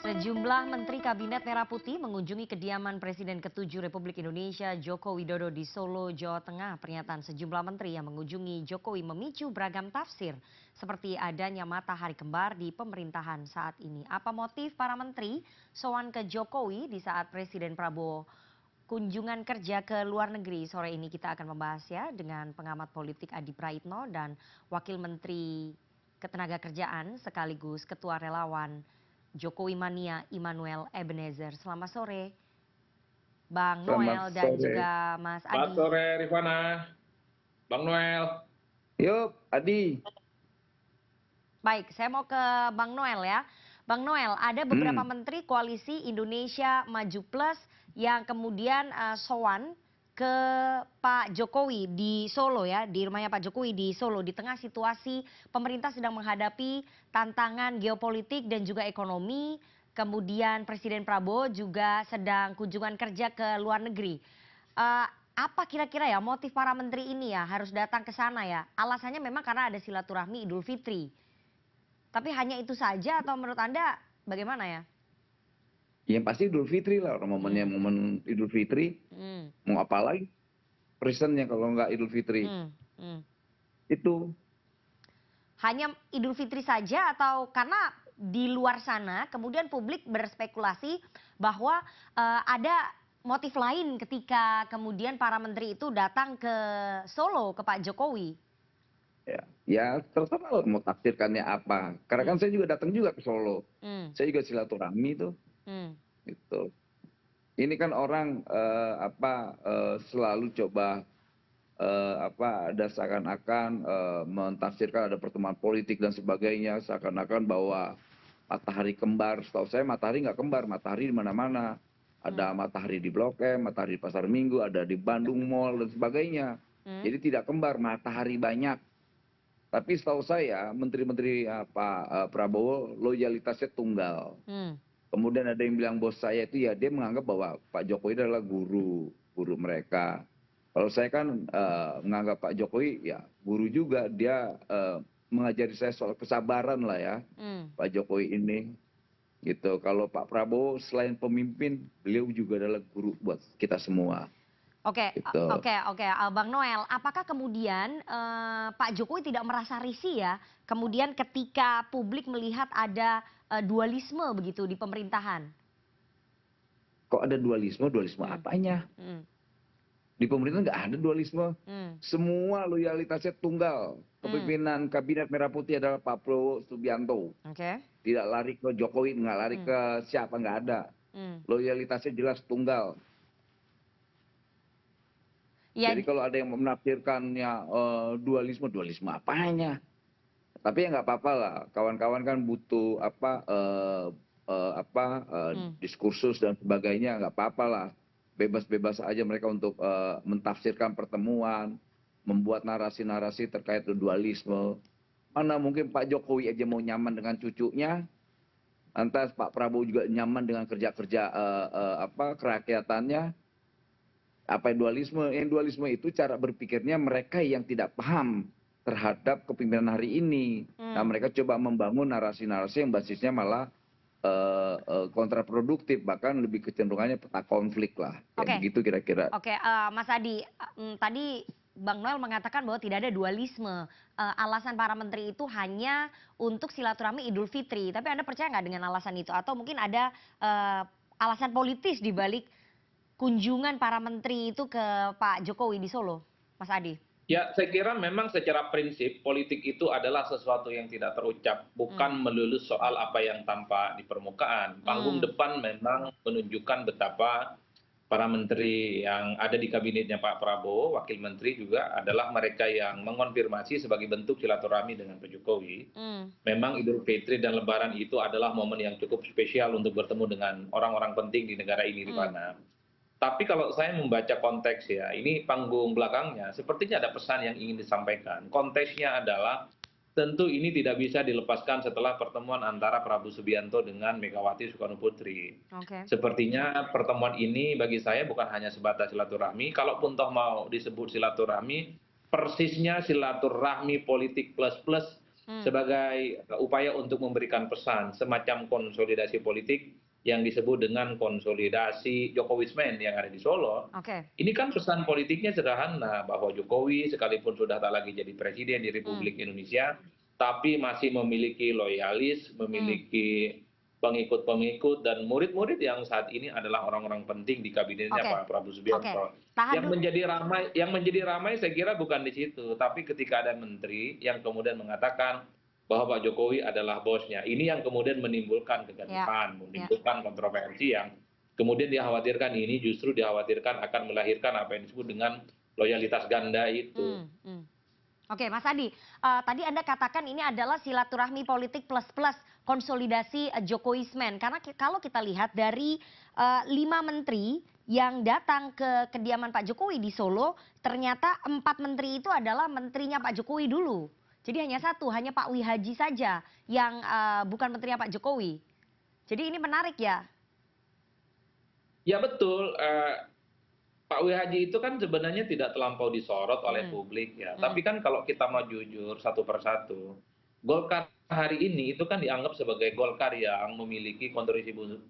Sejumlah Menteri Kabinet Merah Putih mengunjungi kediaman Presiden ke-7 Republik Indonesia Joko Widodo di Solo, Jawa Tengah. Pernyataan sejumlah menteri yang mengunjungi Jokowi memicu beragam tafsir, seperti adanya matahari kembar di pemerintahan saat ini. Apa motif para menteri sowan ke Jokowi di saat Presiden Prabowo kunjungan kerja ke luar negeri? Sore ini kita akan membahasnya dengan pengamat politik Adi Praitno dan Wakil Menteri Ketenagakerjaan sekaligus Ketua Relawan Jokowi Mania Immanuel Ebenezer. Selamat sore Bang Selamat Noel dan sore. juga Mas Selamat Adi. sore Rifana, Bang Noel. Yuk, Adi. Baik, saya mau ke Bang Noel ya. Bang Noel, ada beberapa menteri koalisi Indonesia Maju Plus yang kemudian sowan ke Pak Jokowi di Solo ya, di rumahnya Pak Jokowi di Solo di tengah situasi pemerintah sedang menghadapi tantangan geopolitik dan juga ekonomi. Kemudian Presiden Prabowo juga sedang kunjungan kerja ke luar negeri. Apa kira-kira ya motif para menteri ini ya harus datang ke sana ya? Alasannya memang karena ada silaturahmi Idul Fitri. Tapi hanya itu saja atau menurut Anda bagaimana ya? Yang pasti Idul Fitri lah, momennya momen Idul Fitri. Mau apa lagi? Presentnya kalau nggak Idul Fitri. Itu. Hanya Idul Fitri saja atau karena di luar sana kemudian publik berspekulasi bahwa ada motif lain ketika kemudian para menteri itu datang ke Solo ke Pak Jokowi. Ya terserah lah mau tafsirkannya apa. Karena kan saya juga datang juga ke Solo. Saya juga silaturahmi tuh. Gitu. Ini kan orang selalu coba ada seakan-akan mentafsirkan ada pertemuan politik dan sebagainya, seakan-akan bahwa matahari kembar. Setahu saya matahari nggak kembar, matahari di mana-mana. Ada matahari di Blok M, matahari di Pasar Minggu, ada di Bandung Mall dan sebagainya. Jadi tidak kembar, matahari banyak. Tapi setahu saya menteri-menteri Pak Prabowo loyalitasnya tunggal. Kemudian ada yang bilang bos saya itu ya dia menganggap bahwa Pak Jokowi adalah guru mereka. Kalau saya kan menganggap Pak Jokowi ya guru juga, dia mengajari saya soal kesabaran lah ya Pak Jokowi ini gitu. Kalau Pak Prabowo selain pemimpin beliau juga adalah guru buat kita semua. Oke, Gitu. oke, Bang Noel, apakah kemudian Pak Jokowi tidak merasa risih ya, kemudian ketika publik melihat ada dualisme begitu di pemerintahan? Kok ada dualisme? Dualisme apanya? Di pemerintahan nggak ada dualisme. Semua loyalitasnya tunggal. Kepemimpinan Kabinet Merah Putih adalah Pak Prabowo Subianto. Tidak lari ke Jokowi, nggak lari ke siapa, nggak ada. Loyalitasnya jelas tunggal. Jadi kalau ada yang menafsirkannya dualisme, dualisme apanya? Tapi ya nggak apa-apa lah. Kawan-kawan kan butuh diskursus dan sebagainya, nggak apa-apa lah. Bebas-bebas aja mereka untuk mentafsirkan pertemuan, membuat narasi-narasi terkait dualisme. Mana mungkin Pak Jokowi aja mau nyaman dengan cucunya, lantas Pak Prabowo juga nyaman dengan kerja-kerja kerakyatannya. Apa dualisme? Yang dualisme itu cara berpikirnya mereka yang tidak paham terhadap kepemimpinan hari ini. Nah mereka coba membangun narasi-narasi yang basisnya malah kontraproduktif, bahkan lebih kecenderungannya peta konflik lah. Begitu kira-kira. Oke, Mas Adi, tadi Bang Noel mengatakan bahwa tidak ada dualisme. Alasan para menteri itu hanya untuk silaturahmi Idul Fitri. Tapi Anda percaya nggak dengan alasan itu? Atau mungkin ada alasan politis di balik kunjungan para menteri itu ke Pak Jokowi di Solo, Mas Adi? Ya, saya kira memang secara prinsip politik itu adalah sesuatu yang tidak terucap, bukan melulu soal apa yang tampak di permukaan. Panggung depan memang menunjukkan betapa para menteri yang ada di kabinetnya Pak Prabowo, wakil menteri juga adalah mereka yang mengonfirmasi sebagai bentuk silaturahmi dengan Pak Jokowi. Memang Idul Fitri dan Lebaran itu adalah momen yang cukup spesial untuk bertemu dengan orang-orang penting di negara ini, Rifana. Tapi kalau saya membaca konteks ya, ini panggung belakangnya, sepertinya ada pesan yang ingin disampaikan. Konteksnya adalah tentu ini tidak bisa dilepaskan setelah pertemuan antara Prabowo Subianto dengan Megawati Soekarno Putri. Sepertinya pertemuan ini bagi saya bukan hanya sebatas silaturahmi, kalaupun toh mau disebut silaturahmi, persisnya silaturahmi politik plus-plus sebagai upaya untuk memberikan pesan semacam konsolidasi politik yang disebut dengan konsolidasi Jokowismen yang ada di Solo. Ini kan pesan politiknya sederhana bahwa Jokowi sekalipun sudah tak lagi jadi presiden di Republik Indonesia, tapi masih memiliki loyalis, memiliki pengikut-pengikut dan murid-murid yang saat ini adalah orang-orang penting di kabinetnya Pak Prabowo Subianto. Yang menjadi ramai saya kira bukan di situ, tapi ketika ada menteri yang kemudian mengatakan bahwa Pak Jokowi adalah bosnya. Ini yang kemudian menimbulkan kegaduhan, menimbulkan kontroversi yang kemudian dikhawatirkan ini justru dikhawatirkan akan melahirkan apa yang disebut dengan loyalitas ganda itu. Oke, Mas Adi, tadi Anda katakan ini adalah silaturahmi politik plus konsolidasi Jokowismen. Karena kalau kita lihat dari 5 menteri yang datang ke kediaman Pak Jokowi di Solo, ternyata 4 menteri itu adalah menterinya Pak Jokowi dulu. Jadi hanya Pak Wihaji saja yang bukan menterinya Pak Jokowi. Jadi ini menarik ya? Ya betul. Pak Wihaji itu kan sebenarnya tidak terlampau disorot oleh publik ya. Tapi kan kalau kita mau jujur satu persatu, Golkar hari ini itu kan dianggap sebagai Golkar yang memiliki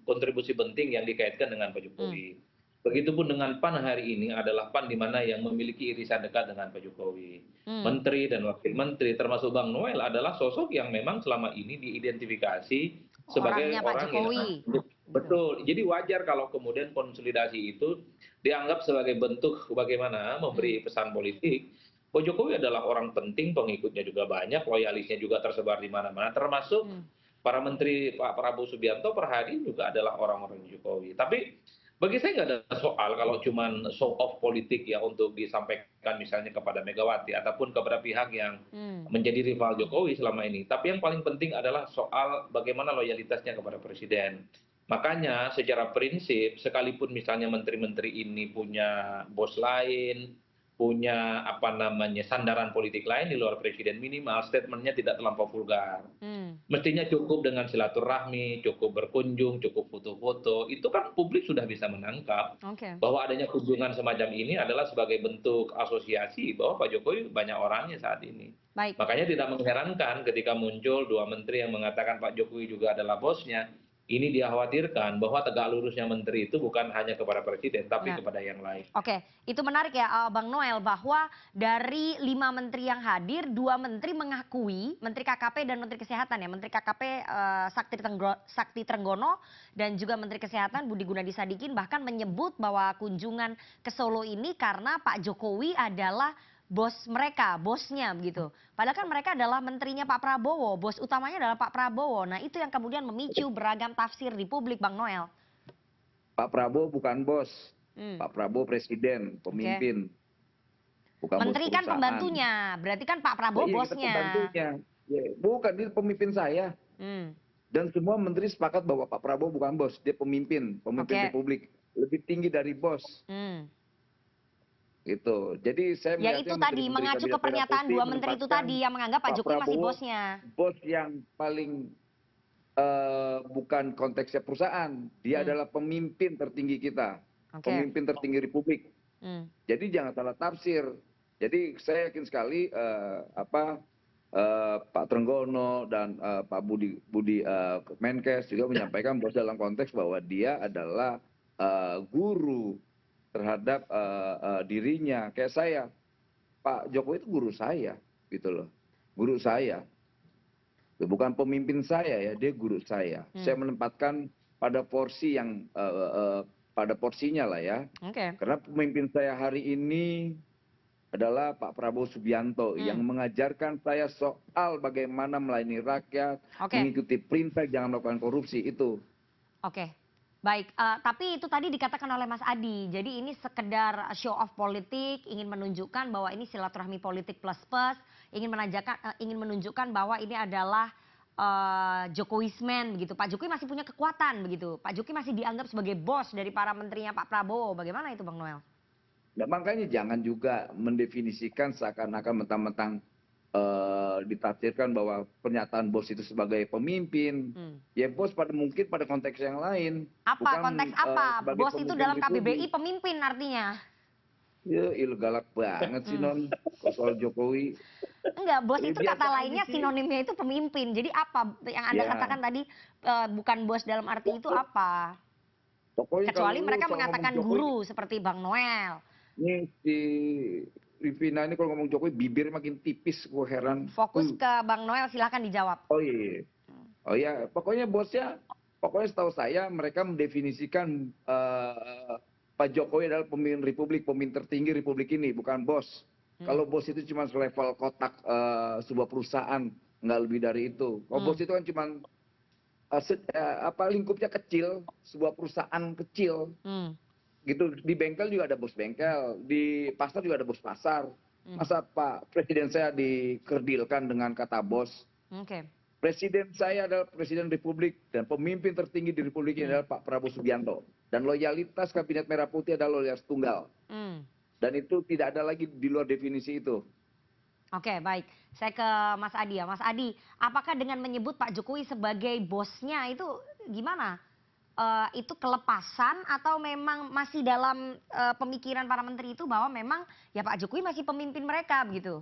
kontribusi penting yang dikaitkan dengan Pak Jokowi. Begitupun dengan PAN hari ini adalah PAN di mana yang memiliki irisan dekat dengan Pak Jokowi. Menteri dan wakil menteri termasuk Bang Noel adalah sosok yang memang selama ini diidentifikasi sebagai orang yang betul. Jadi wajar kalau kemudian konsolidasi itu dianggap sebagai bentuk bagaimana memberi pesan politik. Pak Jokowi adalah orang penting, pengikutnya juga banyak, loyalisnya juga tersebar di mana-mana, termasuk para menteri Pak Prabowo Subianto per hari juga adalah orang-orang Jokowi. Tapi bagi saya nggak ada soal kalau cuma show off politik ya untuk disampaikan misalnya kepada Megawati ataupun kepada pihak yang menjadi rival Jokowi selama ini. Tapi yang paling penting adalah soal bagaimana loyalitasnya kepada presiden. Makanya secara prinsip sekalipun misalnya menteri-menteri ini punya bos lain, punya sandaran politik lain di luar presiden, minimal statementnya tidak terlampau vulgar. Mestinya cukup dengan silaturahmi, cukup berkunjung, cukup foto-foto, itu kan publik sudah bisa menangkap bahwa adanya kunjungan semacam ini adalah sebagai bentuk asosiasi bahwa Pak Jokowi banyak orangnya saat ini. Makanya tidak mengherankan ketika muncul 2 menteri yang mengatakan Pak Jokowi juga adalah bosnya. Ini dikhawatirkan bahwa tegak lurusnya menteri itu bukan hanya kepada presiden tapi kepada yang lain. Oke, itu menarik ya Bang Noel, bahwa dari 5 menteri yang hadir, 2 menteri mengakui, Menteri KKP dan Menteri Kesehatan ya, Menteri KKP Sakti Trenggono dan juga Menteri Kesehatan Budi Gunadi Sadikin bahkan menyebut bahwa kunjungan ke Solo ini karena Pak Jokowi adalah bos mereka, bosnya begitu. Padahal kan mereka adalah menterinya Pak Prabowo, bos utamanya adalah Pak Prabowo. Nah itu yang kemudian memicu beragam tafsir di publik, Bang Noel. Pak Prabowo bukan bos, Pak Prabowo presiden, pemimpin. Bukan menteri bos kan pembantunya, berarti kan Pak Prabowo bosnya. Pembantunya. Bukan, dia pemimpin saya. Dan semua menteri sepakat bahwa Pak Prabowo bukan bos, dia pemimpin Republik, lebih tinggi dari bos. Gitu. Jadi saya ya itu tadi mengacu ke pernyataan 2 menteri itu tadi yang menganggap Pak Jokowi masih bosnya. Bos yang paling bukan konteksnya perusahaan, dia adalah pemimpin tertinggi kita, pemimpin tertinggi Republik. Jadi jangan salah tafsir. Jadi saya yakin sekali Pak Trenggono dan Pak Budi Menkes juga menyampaikan bos dalam konteks bahwa dia adalah guru terhadap dirinya. Kayak saya, Pak Jokowi itu guru saya, gitu loh, guru saya. Bukan pemimpin saya ya, dia guru saya. Saya menempatkan pada porsi yang pada porsinya lah ya. Karena pemimpin saya hari ini adalah Pak Prabowo Subianto yang mengajarkan saya soal bagaimana melayani rakyat, mengikuti perintah, jangan melakukan korupsi itu. Baik, tapi itu tadi dikatakan oleh Mas Adi, jadi ini sekedar show off politik, ingin menunjukkan bahwa ini silaturahmi politik plus, ingin menunjukkan bahwa ini adalah Jokowismen begitu. Pak Jokowi masih punya kekuatan begitu. Pak Jokowi masih dianggap sebagai bos dari para menterinya Pak Prabowo. Bagaimana itu Bang Noel? Nah, makanya jangan juga mendefinisikan seakan-akan mentang-mentang ditafsirkan bahwa pernyataan bos itu sebagai pemimpin. Ya bos mungkin pada konteks yang lain. Apa konteks apa? Bos itu dalam KBBI pemimpin artinya? Ya, galak banget sih Non, kalau soal Jokowi. Enggak, bos Ya itu biasa kata aja lainnya sih. sinonimnya itu pemimpin. Jadi apa yang Anda Ya, katakan tadi bukan bos dalam arti itu pokok- apa? pokoknya kalau Kecuali lu mereka soal ngomong mengatakan Jokowi, guru seperti Bang Noel. nih si Rivina ini kalau ngomong Jokowi bibir makin tipis, gue heran. Fokus ke Bang Noel, silakan dijawab. Oh iya, iya. Oh ya, pokoknya bosnya, pokoknya setahu saya mereka mendefinisikan Pak Jokowi adalah pemimpin Republik, pemimpin tertinggi Republik ini, bukan bos. Hmm. Kalau bos itu cuma selevel kotak sebuah perusahaan, nggak lebih dari itu. Kalau bos itu kan cuma apa lingkupnya kecil, sebuah perusahaan kecil, gitu. Di bengkel juga ada bos bengkel, di pasar juga ada bos pasar. Masa Pak Presiden saya dikerdilkan dengan kata bos? Oke. Presiden saya adalah Presiden Republik dan pemimpin tertinggi di Republik ini adalah Pak Prabowo Subianto. Dan loyalitas Kabinet Merah Putih adalah loyalitas tunggal. Dan itu tidak ada lagi di luar definisi itu. Oke, baik. Saya ke Mas Adi ya. Mas Adi, apakah dengan menyebut Pak Jokowi sebagai bosnya itu gimana? Itu kelepasan atau memang masih dalam pemikiran para menteri itu bahwa memang ya Pak Jokowi masih pemimpin mereka begitu?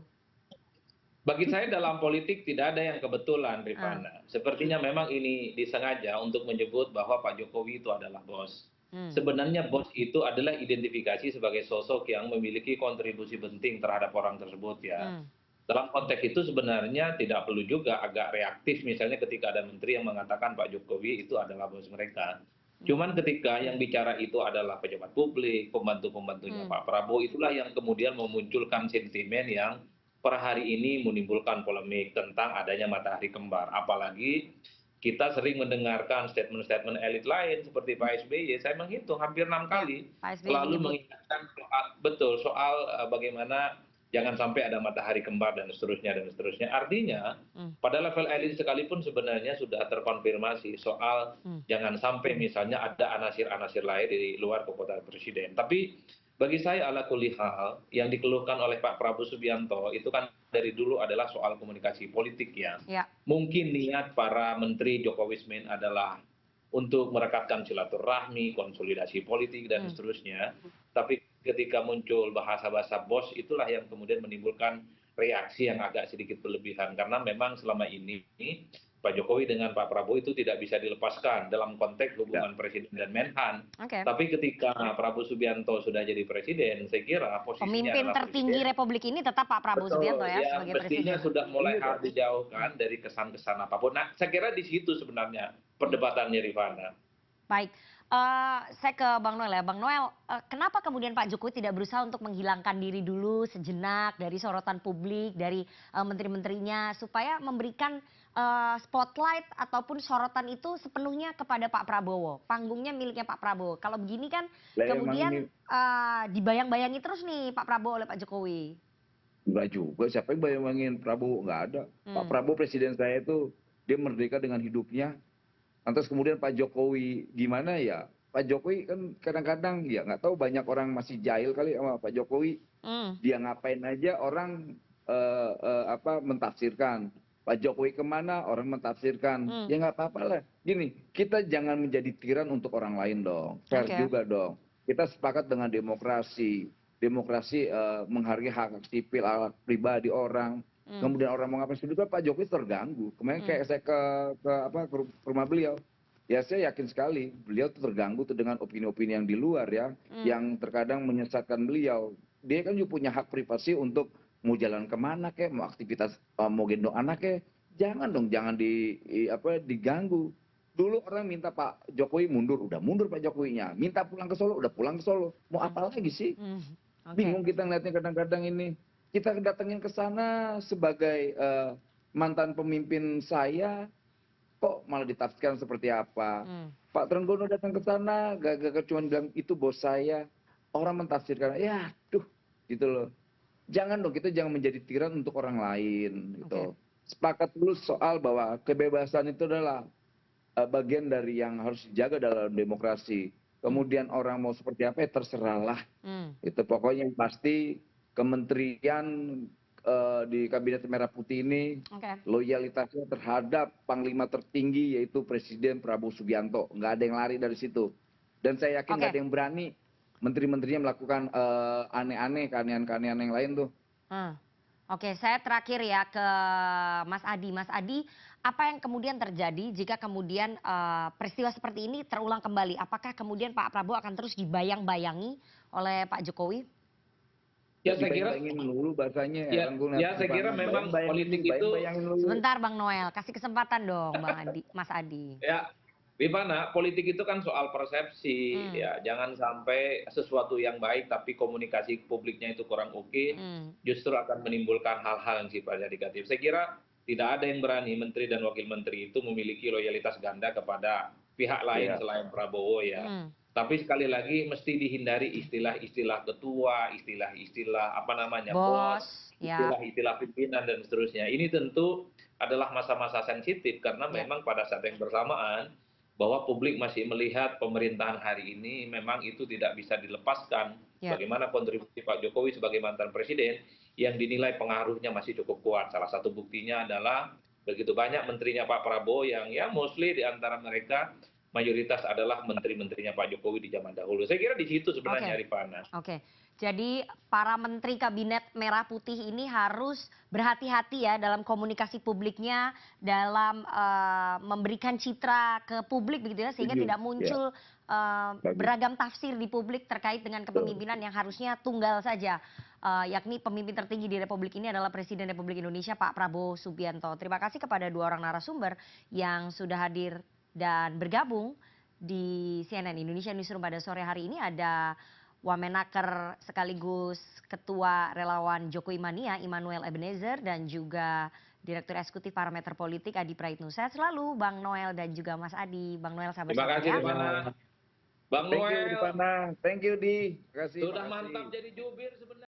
Bagi saya dalam politik tidak ada yang kebetulan, Rifana. Sepertinya memang ini disengaja untuk menyebut bahwa Pak Jokowi itu adalah bos. Sebenarnya bos itu adalah identifikasi sebagai sosok yang memiliki kontribusi penting terhadap orang tersebut ya. Dalam konteks itu sebenarnya tidak perlu juga agak reaktif misalnya ketika ada menteri yang mengatakan Pak Jokowi itu adalah bos mereka. Cuman ketika yang bicara itu adalah pejabat publik, pembantu-pembantunya Pak Prabowo, itulah yang kemudian memunculkan sentimen yang per hari ini menimbulkan polemik tentang adanya matahari kembar. Apalagi kita sering mendengarkan statement-statement elit lain seperti Pak SBY, saya menghitung hampir 6 Ya, kali Pak SBY selalu menyebut. mengingatkan soal bagaimana jangan sampai ada matahari kembar dan seterusnya dan seterusnya. Artinya pada level elit sekalipun sebenarnya sudah terkonfirmasi soal jangan sampai misalnya ada anasir-anasir lain di luar kekuasaan presiden. Tapi bagi saya ala kulli hal yang dikeluhkan oleh Pak Prabowo Subianto itu kan dari dulu adalah soal komunikasi politik ya. Mungkin niat para menteri Jokowi Wismin adalah untuk merekatkan silaturahmi, konsolidasi politik dan seterusnya. Tapi ketika muncul bahasa-bahasa bos itulah yang kemudian menimbulkan reaksi yang agak sedikit berlebihan karena memang selama ini Pak Jokowi dengan Pak Prabowo itu tidak bisa dilepaskan dalam konteks hubungan presiden dan menhan. Tapi ketika Prabowo Subianto sudah jadi presiden, saya kira posisinya Pemimpin adalah tertinggi presiden. Republik ini tetap Pak Prabowo Subianto ya Ya sebagai mestinya presiden. sudah mulai harus dijauhkan dari kesan-kesan apapun. Nah, saya kira di situ sebenarnya perdebatannya Rifana. Baik, saya ke Bang Noel ya. Bang Noel, kenapa kemudian Pak Jokowi tidak berusaha untuk menghilangkan diri dulu sejenak dari sorotan publik, dari menteri-menterinya, supaya memberikan spotlight ataupun sorotan itu sepenuhnya kepada Pak Prabowo, panggungnya miliknya Pak Prabowo. Kalau begini kan kemudian dibayang-bayangi terus nih Pak Prabowo oleh Pak Jokowi. Enggak juga, siapa yang bayangin Prabowo? Enggak ada. Pak Prabowo presiden saya itu, dia merdeka dengan hidupnya. Lantas kemudian Pak Jokowi gimana ya? Pak Jokowi kan kadang-kadang ya nggak tahu banyak orang masih jahil kali sama Pak Jokowi. Dia ngapain aja orang mentafsirkan. Pak Jokowi kemana orang mentafsirkan. Ya nggak apa-apa lah. Gini, kita jangan menjadi tiran untuk orang lain dong. Fair juga dong. Kita sepakat dengan demokrasi. Demokrasi menghargai hak sipil, hak pribadi orang. Kemudian orang mau ngapain juga Pak Jokowi terganggu. Kemarin kayak saya ke rumah beliau, ya saya yakin sekali beliau tuh terganggu tuh dengan opini-opini yang di luar ya, yang terkadang menyesatkan beliau. Dia kan juga punya hak privasi untuk mau jalan kemana kek, mau aktivitas, mau gendong anak kek, jangan dong, jangan diganggu. Dulu orang minta Pak Jokowi mundur, udah mundur Pak Jokowinya. Minta pulang ke Solo, udah pulang ke Solo. Mau apa lagi sih? Bingung kita ngeliatnya kadang-kadang ini. Kita datengin ke sana sebagai mantan pemimpin saya, kok malah ditafsirkan seperti apa. Pak Trenggono datang ke sana, gak cuma bilang itu bos saya. Orang mentafsirkan, ya tuh gitu loh. Jangan dong, kita jangan menjadi tiran untuk orang lain. Gitu. Sepakat dulu soal bahwa kebebasan itu adalah bagian dari yang harus dijaga dalam demokrasi. Kemudian orang mau seperti apa ya terserahlah. Itu pokoknya yang pasti kementerian di Kabinet Merah Putih ini loyalitasnya terhadap panglima tertinggi yaitu Presiden Prabowo Subianto. Nggak ada yang lari dari situ. Dan saya yakin nggak ada yang berani menteri-menterinya melakukan aneh-aneh, keanehan-keanehan yang lain tuh. Oke, saya terakhir ya ke Mas Adi. Mas Adi, apa yang kemudian terjadi jika kemudian peristiwa seperti ini terulang kembali? Apakah kemudian Pak Prabowo akan terus dibayang-bayangi oleh Pak Jokowi? Ya saya kira Bayang-bayangin dulu bahasanya ya saya kira memang politik itu sebentar Bang Noel, kasih kesempatan dong Bang Adi, Mas Adi. ya Rifana, politik itu kan soal persepsi ya, jangan sampai sesuatu yang baik tapi komunikasi publiknya itu kurang oke, justru akan menimbulkan hal-hal yang sifatnya negatif. Saya kira tidak ada yang berani menteri dan wakil menteri itu memiliki loyalitas ganda kepada pihak lain selain Prabowo ya. Tapi sekali lagi mesti dihindari istilah-istilah ketua, istilah-istilah apa namanya bos, istilah-istilah pimpinan dan seterusnya. Ini tentu adalah masa-masa sensitif karena memang pada saat yang bersamaan bahwa publik masih melihat pemerintahan hari ini memang itu tidak bisa dilepaskan. Bagaimana kontribusi Pak Jokowi sebagai mantan presiden yang dinilai pengaruhnya masih cukup kuat. Salah satu buktinya adalah begitu banyak menterinya Pak Prabowo yang ya mostly di antara mereka mayoritas adalah menteri-menterinya Pak Jokowi di zaman dahulu. Saya kira di situ sebenarnya Rifana. Oke. Jadi para menteri kabinet merah putih ini harus berhati-hati ya dalam komunikasi publiknya, dalam memberikan citra ke publik begitu ya, sehingga tidak muncul beragam tafsir di publik terkait dengan kepemimpinan yang harusnya tunggal saja, yakni pemimpin tertinggi di Republik ini adalah Presiden Republik Indonesia Pak Prabowo Subianto. Terima kasih kepada dua orang narasumber yang sudah hadir dan bergabung di CNN Indonesia Newsroom pada sore hari ini. Ada Wamenaker sekaligus Ketua Relawan Jokowi Mania Immanuel Ebenezer dan juga Direktur Eksekutif Parameter Politik Adi Praitno. Sehat selalu Bang Noel dan juga Mas Adi. Bang Noel sabar Terima kasih Rifana. Bang Noel. Thank you Di. Sudah mantap jadi jubir sebenarnya.